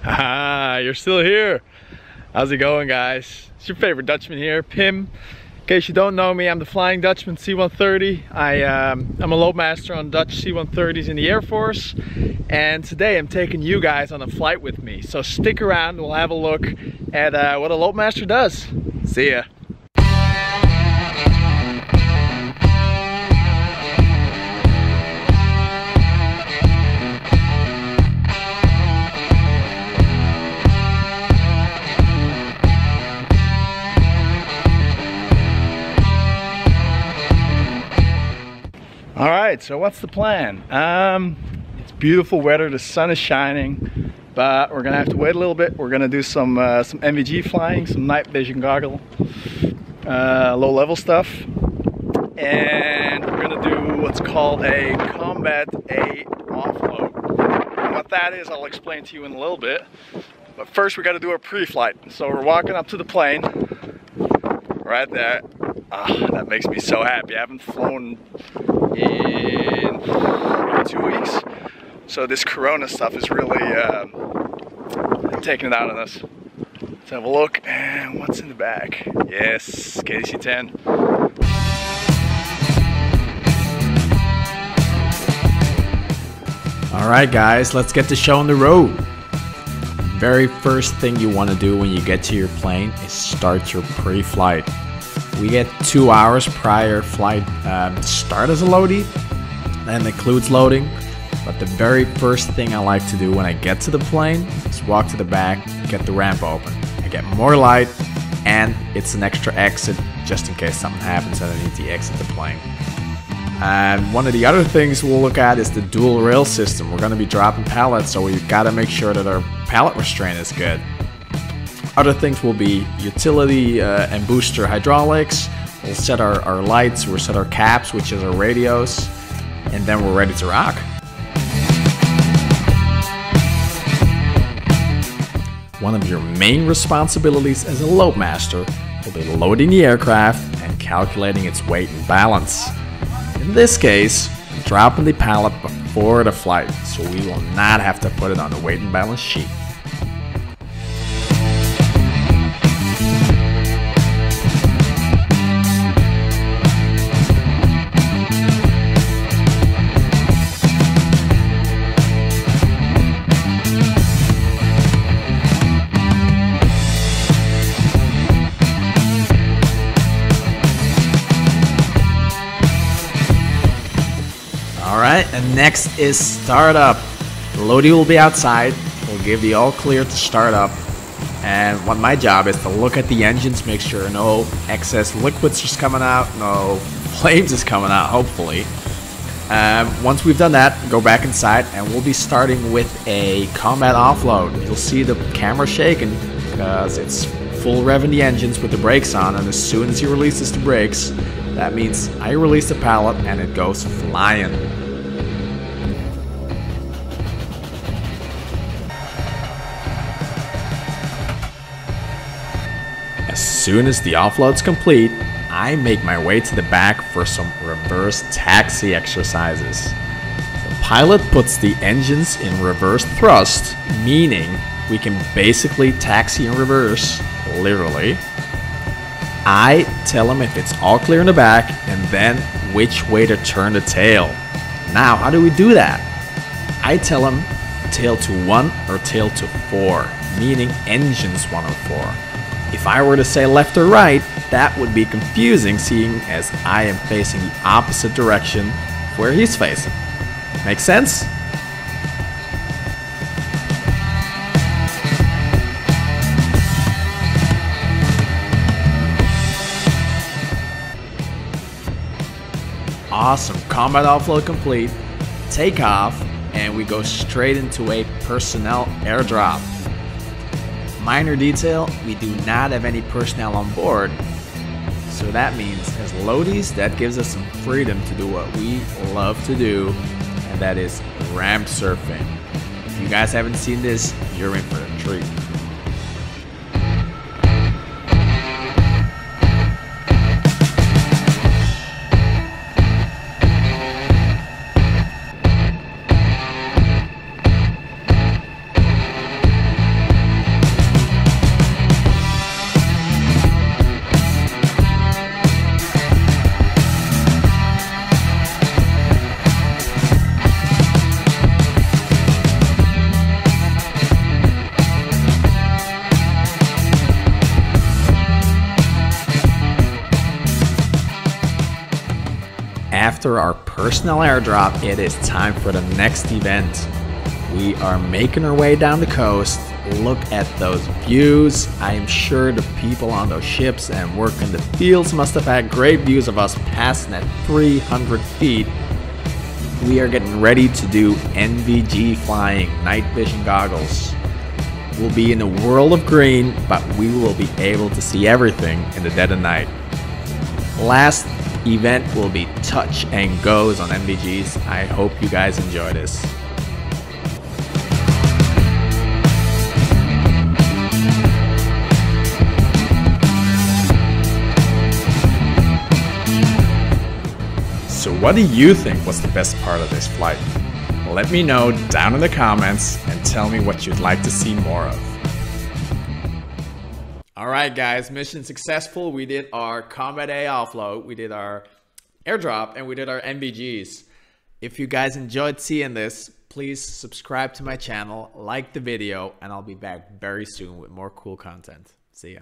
Haha, you're still here. How's it going, guys? It's your favorite Dutchman here, Pim. In case you don't know me, I'm the Flying Dutchman C130. I'm a loadmaster on Dutch C130's in the Air Force. And today I'm taking you guys on a flight with me. So stick around, we'll have a look at what a loadmaster does. See ya. All right, so what's the plan? It's beautiful weather, the sun is shining, but we're gonna have to wait a little bit. We're gonna do some NVG flying, some night vision goggle, low level stuff, and we're gonna do what's called a Combat A offload. And what that is, I'll explain to you in a little bit. But first, we got to do a pre-flight. So we're walking up to the plane, right there. That makes me so happy. I haven't flown in maybe 2 weeks, so this Corona stuff is really taking it out on us. Let's have a look. And what's in the back? Yes, KC-10. All right, guys, let's get the show on the road. Very first thing you want to do when you get to your plane is start your pre-flight. We get 2 hours prior flight to start as a loadie. That includes loading. But the very first thing I like to do when I get to the plane is walk to the back, get the ramp open. I get more light, and it's an extra exit just in case something happens and I need to exit the plane. And one of the other things we'll look at is the dual rail system. We're going to be dropping pallets, so we've got to make sure that our pallet restraint is good. Other things will be utility and booster hydraulics. We'll set our lights, we'll set our caps, which is our radios, and then we're ready to rock. One of your main responsibilities as a loadmaster will be loading the aircraft and calculating its weight and balance. In this case, dropping the pallet before the flight, so we will not have to put it on the weight and balance sheet. Alright, and next is startup. The loadie will be outside. We'll give the all clear to start up. And what my job is to look at the engines, make sure no excess liquids is coming out, no flames is coming out, hopefully. Once we've done that, go back inside and we'll be starting with a combat offload. You'll see the camera shaking because it's full revving the engines with the brakes on, and as soon as he releases the brakes, that means I release the pallet and it goes flying. As soon as the offload's complete, I make my way to the back for some reverse taxi exercises. The pilot puts the engines in reverse thrust, meaning we can basically taxi in reverse, literally. I tell him if it's all clear in the back and then which way to turn the tail. Now, how do we do that? I tell him tail to 1 or tail to 4, meaning engines 1 or 4. If I were to say left or right, that would be confusing, seeing as I am facing the opposite direction where he's facing. Make sense? Awesome, combat offload complete, take off, and we go straight into a personnel airdrop. Minor detail, we do not have any personnel on board, so that means as loadies, that gives us some freedom to do what we love to do, and that is ramp surfing. If you guys haven't seen this, you're in for a treat. after our personal airdrop, it is time for the next event. We are making our way down the coast. Look at those views. I am sure the people on those ships and working the fields must have had great views of us passing at 300 feet. We are getting ready to do NVG flying, night vision goggles. We'll be in a world of green, but we will be able to see everything in the dead of night. Last event will be touch and goes on NVGs. I hope you guys enjoy this. So what do you think was the best part of this flight? Let me know down in the comments and tell me what you'd like to see more of. Alright guys, mission successful. We did our Combat A offload, we did our airdrop, and we did our NVGs. If you guys enjoyed seeing this, please subscribe to my channel, like the video, and I'll be back very soon with more cool content. See ya.